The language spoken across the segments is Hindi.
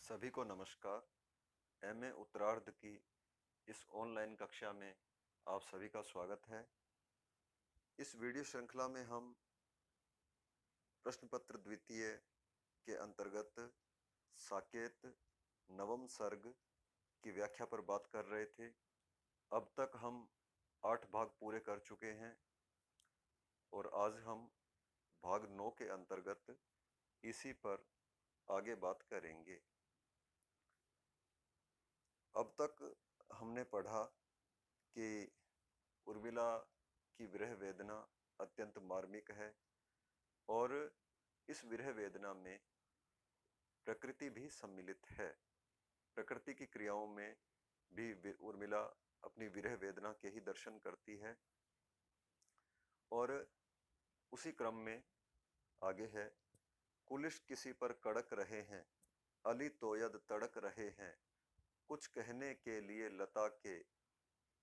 सभी को नमस्कार। एमए उत्तरार्ध की इस ऑनलाइन कक्षा में आप सभी का स्वागत है। इस वीडियो श्रृंखला में हम प्रश्न पत्र द्वितीय के अंतर्गत साकेत नवम सर्ग की व्याख्या पर बात कर रहे थे। अब तक हम 8 भाग पूरे कर चुके हैं और आज हम भाग 9 के अंतर्गत इसी पर आगे बात करेंगे। अब तक हमने पढ़ा कि उर्मिला की विरह वेदना अत्यंत मार्मिक है और इस विरह वेदना में प्रकृति भी सम्मिलित है। प्रकृति की क्रियाओं में भी उर्मिला अपनी विरह वेदना के ही दर्शन करती है। और उसी क्रम में आगे है, कुलिश किसी पर कड़क रहे हैं, अली तोयद तड़क रहे हैं, कुछ कहने के लिए लता के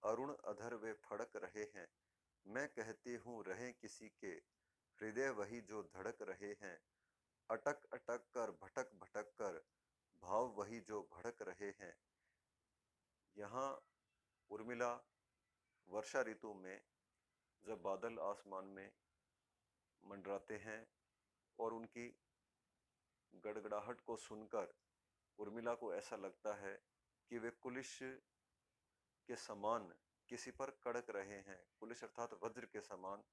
अरुण अधर वे फड़क रहे हैं। मैं कहती हूँ रहे किसी के हृदय वही जो धड़क रहे हैं, अटक अटक कर भटक भटक कर भाव वही जो भड़क रहे हैं। यहाँ उर्मिला वर्षा ऋतु में जब बादल आसमान में मंडराते हैं और उनकी गड़गड़ाहट को सुनकर उर्मिला को ऐसा लगता है कि वे कुलिश के समान किसी पर कड़क रहे हैं। कुलिश अर्थात वज्र के समान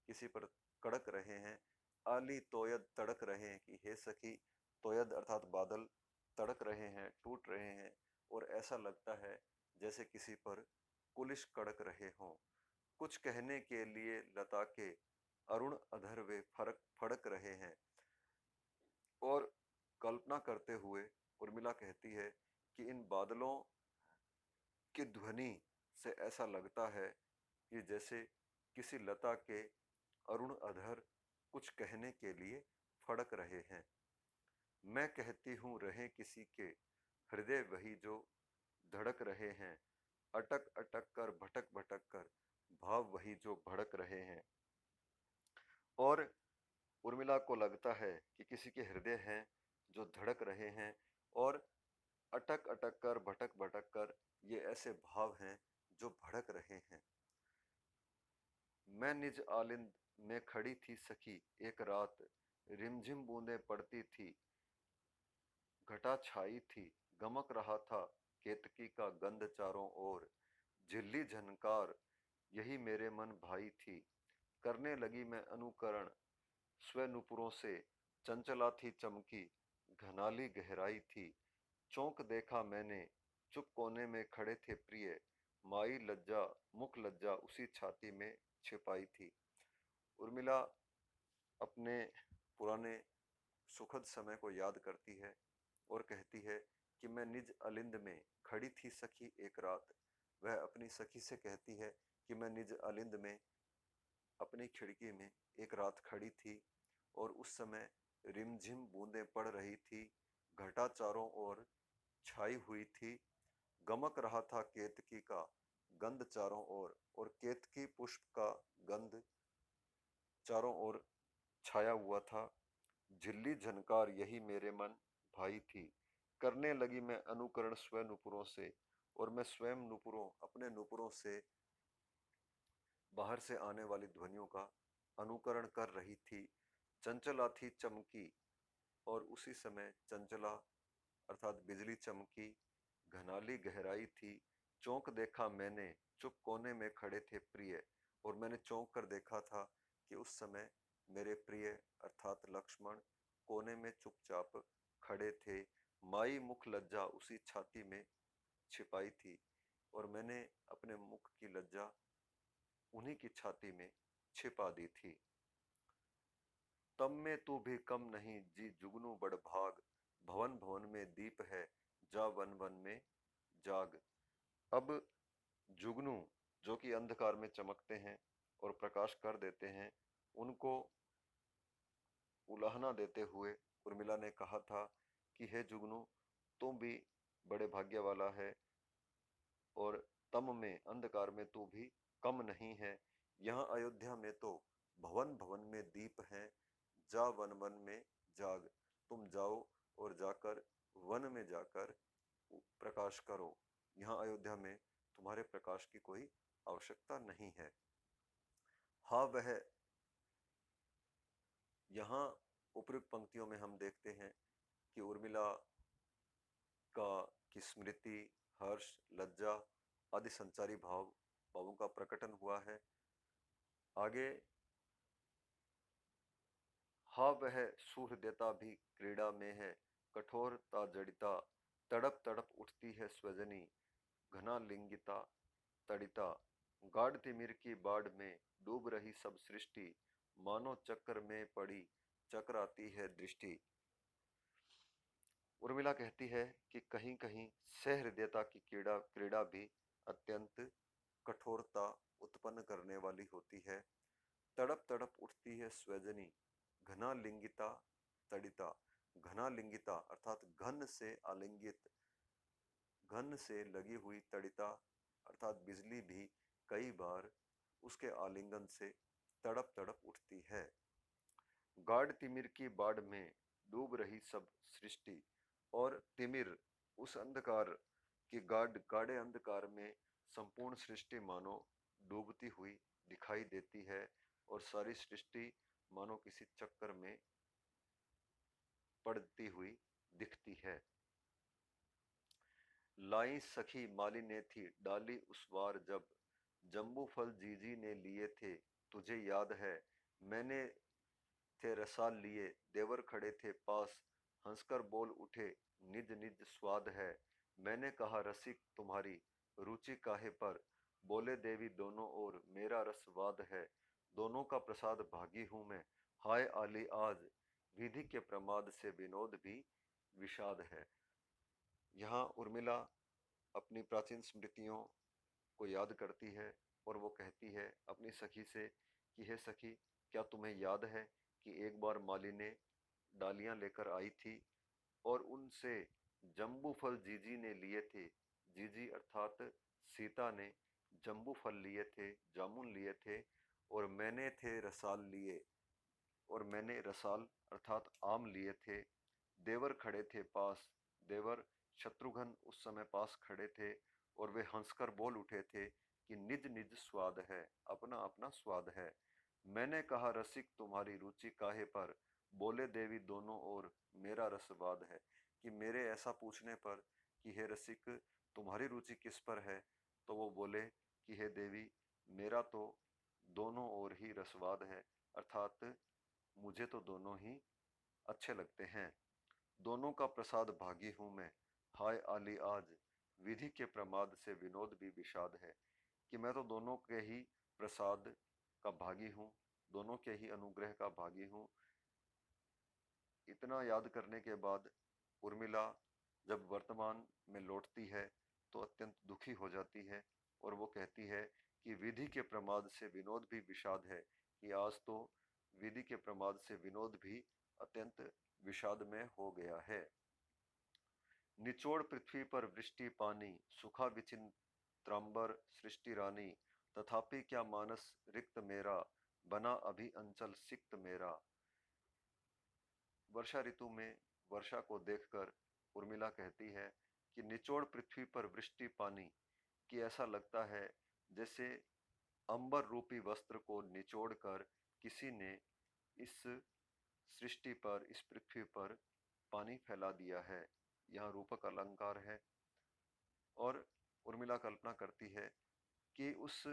किसी पर कड़क रहे हैं। आली तोयद तड़क रहे हैं कि हे सखी, तोयद अर्थात बादल तड़क रहे हैं, टूट रहे हैं और ऐसा लगता है जैसे किसी पर कुलिश कड़क रहे हों। कुछ कहने के लिए लता के अरुण अधर वे फरक फड़क रहे हैं। और कल्पना करते हुए उर्मिला कहती है कि इन बादलों की ध्वनि से ऐसा लगता है कि जैसे किसी लता के अरुण अधर कुछ कहने के लिए फड़क रहे हैं। मैं कहती हूँ रहे किसी के हृदय वही जो धड़क रहे हैं, अटक अटक कर भटक भटक कर भाव वही जो भड़क रहे हैं। और उर्मिला को लगता है कि किसी के हृदय हैं जो धड़क रहे हैं और अटक अटक कर भटक भटक कर ये ऐसे भाव हैं जो भड़क रहे हैं। मैं निज आलिंद में खड़ी थी सखी एक रात, रिमझिम बूंदें पड़ती थी, घटा छाई थी, गमक रहा था केतकी का गंध चारों ओर, झिल्ली झनकार यही मेरे मन भाई थी, करने लगी मैं अनुकरण स्व नुपुरों से, चंचला थी चमकी घनाली गहराई थी, चौंक देखा मैंने चुप कोने में खड़े थे प्रिय, माई लज्जा मुख लज्जा उसी छाती में छिपाई थी। उर्मिला अपने पुराने सुखद समय को याद करती है और कहती है कि मैं निज अलिंद में खड़ी थी सखी एक रात। वह अपनी सखी से कहती है कि मैं निज अलिंद में अपनी खिड़की में एक रात खड़ी थी और उस समय रिमझिम बूंदें पड़ रही थी, घटा चारों ओर छाई हुई थी, गमक रहा था केतकी का गंध चारों ओर, और केतकी पुष्प का गंध चारों ओर छाया हुआ था। झिल्ली झनकार यही मेरे मन भाई थी, करने लगी मैं अनुकरण स्व नुपुरों से, और मैं स्वयं नुपुरों अपने नुपुरों से बाहर से आने वाली ध्वनियों का अनुकरण कर रही थी। चंचला थी चमकी, और उसी समय चंचला अर्थात बिजली चमकी, घनाली गहराई थी, चौंक देखा मैंने चुप कोने में खड़े थे प्रिय, और मैंने चौंक कर देखा था कि उस समय मेरे प्रिय अर्थात लक्ष्मण कोने में चुपचाप खड़े थे, माई मुख लज्जा उसी छाती में छिपाई थी, और मैंने अपने मुख की लज्जा उन्हीं की छाती में छिपा दी थी। तब में तू भी कम नहीं जी जुगनू बड़ भाग, भवन भवन में दीप है जा वन वन में जाग। अब जुगनू जो कि अंधकार में चमकते हैं और प्रकाश कर देते हैं, उनको उलाहना देते हुए उर्मिला ने कहा था कि हे जुगनू, तुम भी बड़े भाग्य वाला है और तम में अंधकार में तू भी कम नहीं है। यहाँ अयोध्या में तो भवन भवन में दीप हैं, जा वन वन में जाग। तुम जाओ और जाकर वन में जा प्रकाश करो, यहाँ अयोध्या में तुम्हारे प्रकाश की कोई आवश्यकता नहीं है। हा वह, यहाँ उपयुक्त पंक्तियों में हम देखते हैं कि उर्मिला का की स्मृति, हर्ष, लज्जा आदि संचारी भावों का प्रकटन हुआ है। आगे, हा वह सुहृदयता भी क्रीड़ा में है, कठोरता जड़िता, तड़प तड़प उठती है स्वजनी, घना लिंगिता तड़िता, गाढ़ तिमिर की बाढ़ में डूब रही सब सृष्टि, मानो चक्र में पड़ी चकराती है दृष्टि। उर्मिला कहती है कि कहीं कहीं सहृदयता की क्रीड़ा क्रीड़ा भी अत्यंत कठोरता उत्पन्न करने वाली होती है। तड़प तड़प उठती है स्वजनी, घना लिंगिता तड़िता। घना लिंगिता अर्थात घन से आलिंगित, घन से लगी हुई तड़िता अर्थात बिजली भी कई बार उसके आलिंगन से तड़प तड़प उठती है। गाढ़ तिमिर की बाढ़ में डूब रही सब सृष्टि, और तिमिर उस अंधकार के गाढ़े अंधकार में संपूर्ण सृष्टि मानो डूबती हुई दिखाई देती है, और सारी सृष्टि मानो किसी चक्कर में पड़ती हुई दिखती है। लाई सखी माली ने थी डाली उस वार जब, जम्बू फल जीजी ने लिए थे तुझे याद है, मैंने थे रसाल लिए देवर खड़े थे पास, हंसकर बोल उठे निज निज स्वाद है, मैंने कहा रसिक तुम्हारी रुचि काहे पर, बोले देवी दोनों ओर मेरा रसवाद है, दोनों का प्रसाद भागी हूं मैं, हाय आली आज विधि के प्रमाद से विनोद भी विषाद है। यहाँ उर्मिला अपनी प्राचीन स्मृतियों को याद करती है, और वो कहती है अपनी सखी से कि हे सखी, क्या तुम्हें याद है कि एक बार माली ने डालियां लेकर आई थी, और उनसे जम्बू फल जीजी ने लिए थे। जीजी अर्थात सीता ने जम्बू फल लिए थे, जामुन लिए थे, और मैंने थे रसाल लिए, और मैंने रसाल अर्थात आम लिए थे। देवर खड़े थे पास, देवर शत्रुघ्न उस समय पास खड़े थे, और वे हंसकर बोल उठे थे कि निज निज स्वाद है, अपना अपना स्वाद है। मैंने कहा रसिक तुम्हारी रुचि काहे पर, बोले देवी दोनों ओर मेरा रसवाद है। कि मेरे ऐसा पूछने पर कि हे रसिक तुम्हारी रुचि किस पर है, तो वो बोले कि हे देवी मेरा तो दोनों ओर ही रसवाद है, अर्थात मुझे तो दोनों ही अच्छे लगते हैं। दोनों का प्रसाद भागी हूं मैं, हाय आली आज विधि के प्रमाद से विनोद भी विषाद है। कि मैं तो दोनों के ही प्रसाद का भागी हूँ, दोनों के ही अनुग्रह का भागी हूँ। इतना याद करने के बाद उर्मिला जब वर्तमान में लौटती है तो अत्यंत दुखी हो जाती है, और वो कहती है कि विधि के प्रमाद से विनोद भी विषाद है, कि आज तो विधि के प्रमाद से विनोद भी अत्यंत विषाद में हो गया है। निचोड़ पृथ्वी पर वृष्टि पानी, सुखा विचित्रांबर सृष्टि रानी, तथापि क्या मानस रिक्त मेरा, बना अभी अंचल सिक्त मेरा। वर्षा ऋतु में वर्षा को देखकर उर्मिला कहती है कि निचोड़ पृथ्वी पर वृष्टि पानी, कि ऐसा लगता है जैसे अंबर रूपी वस्त्र को निचोड़कर किसी ने इस सृष्टि पर, इस पृथ्वी पर पानी फैला दिया है। यहाँ रूपक अलंकार है, और उर्मिला कल्पना करती है कि उस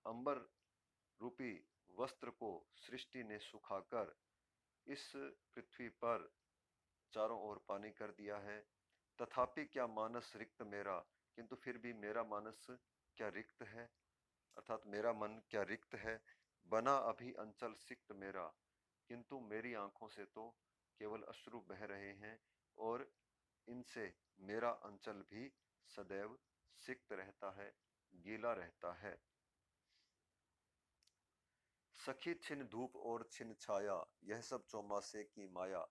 अंबर रूपी वस्त्र को सृष्टि ने सुखाकर इस पृथ्वी पर चारों ओर पानी कर दिया है। तथापि क्या मानस रिक्त मेरा, किंतु फिर भी मेरा मानस क्या रिक्त है, अर्थात मेरा मन क्या रिक्त है। बना अभी अंचल सिक्त मेरा, किंतु मेरी आंखों से तो केवल अश्रु बह रहे हैं, और इनसे मेरा अंचल भी सदैव सिक्त रहता है, गीला रहता है। सखी छिन धूप और छिन छाया, यह सब चौमासे की माया।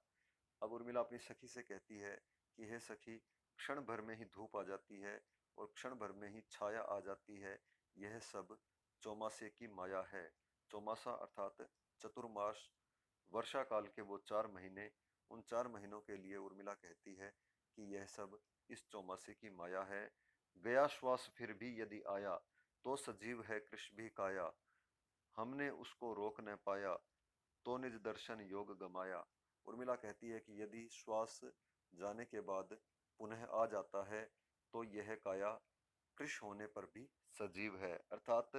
अब उर्मिला अपनी सखी से कहती है कि हे सखी, क्षण भर में ही धूप आ जाती है और क्षण भर में ही छाया आ जाती है, यह सब चौमासे की माया है। चौमासा अर्थात चतुर्मास, वर्षा काल के वो 4 महीने, उन 4 महीनों के लिए उर्मिला कहती है कि यह सब इस चौमासे की माया है। गया श्वास फिर भी यदि आया, तो सजीव है कृष भी काया। हमने उसको रोक न पाया, तो निज दर्शन योग गमाया। उर्मिला कहती है कि यदि श्वास जाने के बाद पुनः आ जाता है, तो यह काया कृष होने पर भी सजीव है। अर्थात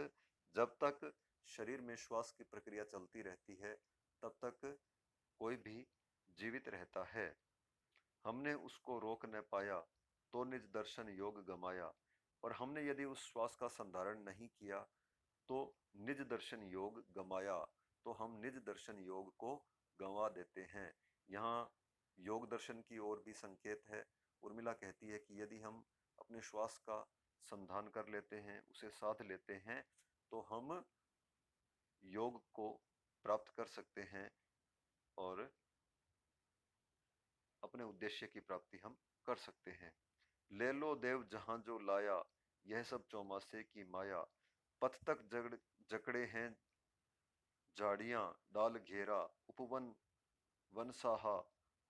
जब तक शरीर में श्वास की प्रक्रिया चलती रहती है, तब तक कोई भी जीवित रहता है। हमने उसको रोक न पाया, तो निज दर्शन योग गमाया। और हमने यदि उस श्वास का संधारण नहीं किया, तो निज दर्शन योग गमाया, तो हम निज दर्शन योग को गंवा देते हैं। यहाँ योग दर्शन की ओर भी संकेत है। उर्मिला कहती है कि यदि हम अपने श्वास का संधान कर लेते हैं, उसे साध लेते हैं, तो हम योग को प्राप्त कर सकते हैं और अपने उद्देश्य की प्राप्ति हम कर सकते हैं। ले लो देव जहां जो लाया, यह सब चौमासे की माया। पथ तक जकड़े हैं झाड़ियां डाल घेरा, उपवन वनसाहा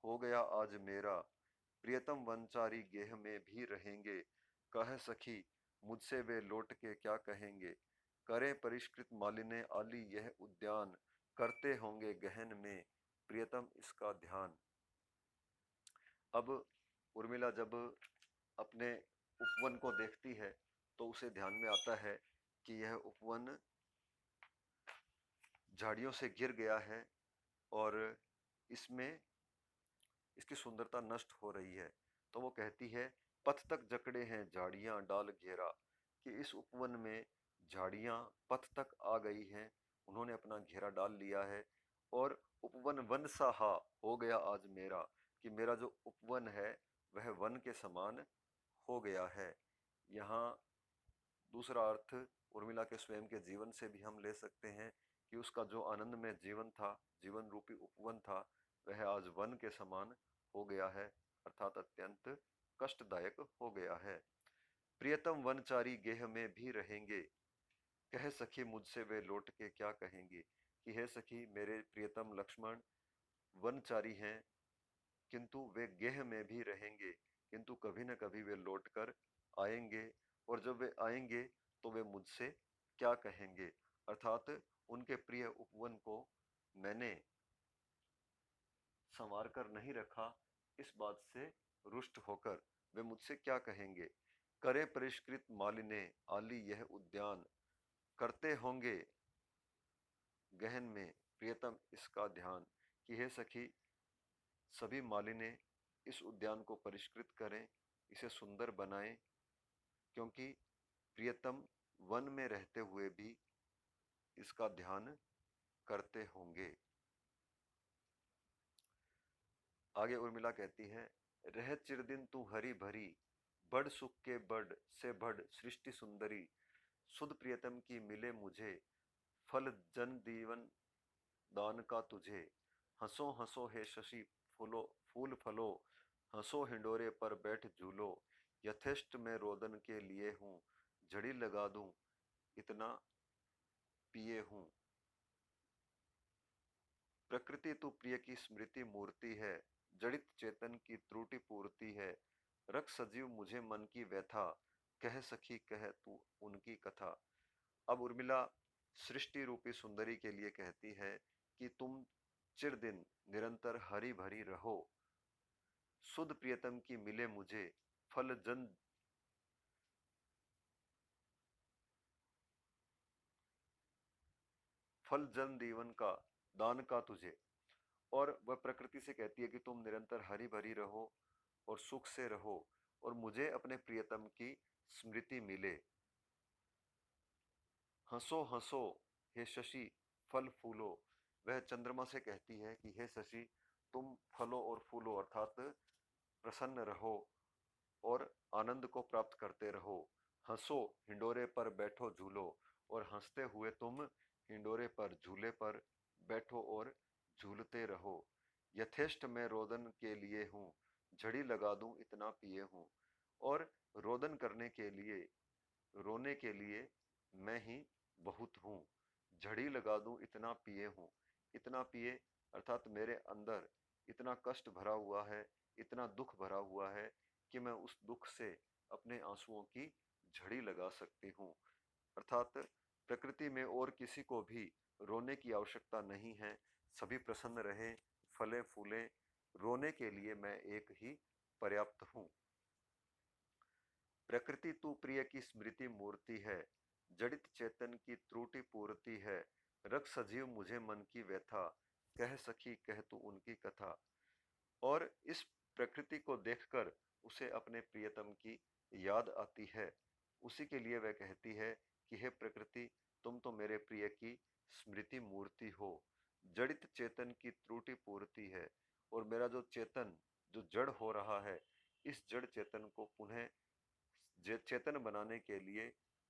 हो गया आज मेरा। प्रियतम वनचारी गेह में भी रहेंगे, कह सखी मुझसे वे लौट के क्या कहेंगे। करे परिष्कृत मालिने आली यह उद्यान, करते होंगे गहन में प्रियतम इसका ध्यान। अब उर्मिला जब अपने उपवन को देखती है, तो उसे ध्यान में आता है कि यह उपवन झाड़ियों से घिर गया है और इसमें इसकी सुंदरता नष्ट हो रही है। तो वो कहती है, पथ तक जकड़े हैं झाड़ियां डाल घेरा, कि इस उपवन में झाड़ियां पथ तक आ गई हैं, उन्होंने अपना घेरा डाल लिया है। और उपवन वन सा हो गया आज मेरा, कि मेरा जो उपवन है वह वन के समान हो गया है। यहाँ दूसरा अर्थ उर्मिला के स्वयं के जीवन से भी हम ले सकते हैं कि उसका जो आनंद में जीवन था, जीवन रूपी उपवन था, वह आज वन के समान हो गया है, अर्थात अत्यंत कष्टदायक हो गया है। प्रियतम वनचारी गेह में भी रहेंगे, कह सखी मुझसे वे लौट के क्या कहेंगे। कि हे सखी, मेरे प्रियतम लक्ष्मण वनचारी हैं, किंतु वे गेह में भी रहेंगे, किंतु कभी न कभी वे लौट कर आएंगे। और जब वे आएंगे, तो वे मुझसे क्या कहेंगे। अर्थात उनके प्रिय उपवन को मैंने संवार कर नहीं रखा, इस बात से रुष्ट होकर वे मुझसे क्या कहेंगे। करे परिष्कृत मालिने आली यह उद्यान, करते होंगे गहन में प्रियतम इसका ध्यान। कि हे सखी, सभी मालिने इस उद्यान को परिष्कृत करें, इसे सुंदर बनाएं, क्योंकि प्रियतम वन में रहते हुए भी इसका ध्यान करते होंगे। आगे उर्मिला कहती है, रह चिरदिन तू हरी भरी, बड़ सुख के बड़ से बड़ सृष्टि सुंदरी। सुध प्रियतम की मिले मुझे, फल जन दीवन दान का तुझे। हंसो हंसो हे शशि फूलो फूल फलो, हंसो हिंडोरे पर बैठ झूलो। यथेष्ट मैं रोदन के लिए हूँ, झड़ी लगा दूं इतना पिए हूँ। प्रकृति तू प्रिय की स्मृति मूर्ति है, जड़ित चेतन की त्रुटि पूर्ति है। रख सजीव मुझे मन की व्यथा, कह सखी कह तू उनकी कथा। अब उर्मिला सृष्टि रूपी सुंदरी के लिए कहती है कि तुम चिरदिन निरंतर हरी भरी रहो, सुध प्रियतम की मिले मुझे, फल जन फल जन जीवन का दान का तुझे। और वह प्रकृति से कहती है कि तुम निरंतर हरी भरी रहो और सुख से रहो, और मुझे अपने प्रियतम की स्मृति मिले। हंसो हंसो हे शशि फल फूलो, वह चंद्रमा से कहती है कि हे शशि, तुम फलो और फूलो, अर्थात प्रसन्न रहो और आनंद को प्राप्त करते रहो। हंसो हिंडोरे पर बैठो झूलो, और हंसते हुए तुम हिंडोरे पर झूले पर बैठो और झूलते रहो। यथेष्ट मैं रोदन के लिए हूँ, झड़ी लगा दूं इतना पिए हूँ। और रोदन करने के लिए, रोने के लिए मैं ही बहुत हूँ, झड़ी लगा दूं इतना पिए हूँ। इतना पिए अर्थात मेरे अंदर इतना कष्ट भरा हुआ है इतना दुख भरा हुआ है कि मैं उस दुख से अपने आंसुओं की झड़ी लगा सकती हूँ। अर्थात प्रकृति में और किसी को भी रोने की आवश्यकता नहीं है। सभी प्रसन्न रहें, फले फूलें, रोने के लिए मैं एक ही पर्याप्त हूँ। प्रकृति तू प्रिय की स्मृति मूर्ति है, जड़ित चेतन की त्रुटि पूर्ति है। रख सजीव मुझे मन की व्यथा, कह सखी कह तू उनकी कथा। और इस प्रकृति को देखकर उसे अपने प्रियतम की याद आती है। उसी के लिए वह कहती है कि हे प्रकृति, तुम तो मेरे प्रिय की स्मृति मूर्ति हो, जड़ित चेतन की त्रुटि पूर्ति है। और मेरा जो चेतन, जो जड़ हो रहा है, इस जड़ चेतन को पुनः चेतन बनाने के लिए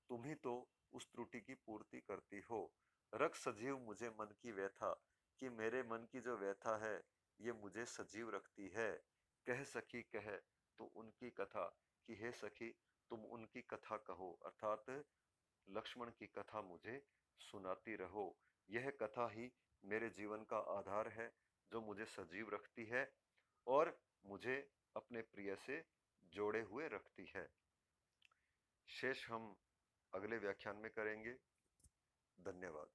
तुम ही तो उस त्रुटि की पूर्ति करती हो। रख सजीव मुझे मन की व्यथा, कि मेरे मन की जो व्यथा है ये मुझे सजीव रखती है। कह सखी कह तो उनकी कथा, कि हे सखी तुम उनकी कथा कहो, अर्थात लक्ष्मण की कथा मुझे सुनाती रहो। यह कथा ही मेरे जीवन का आधार है, जो मुझे सजीव रखती है और मुझे अपने प्रिय से जोड़े हुए रखती है। शेष हम अगले व्याख्यान में करेंगे। धन्यवाद।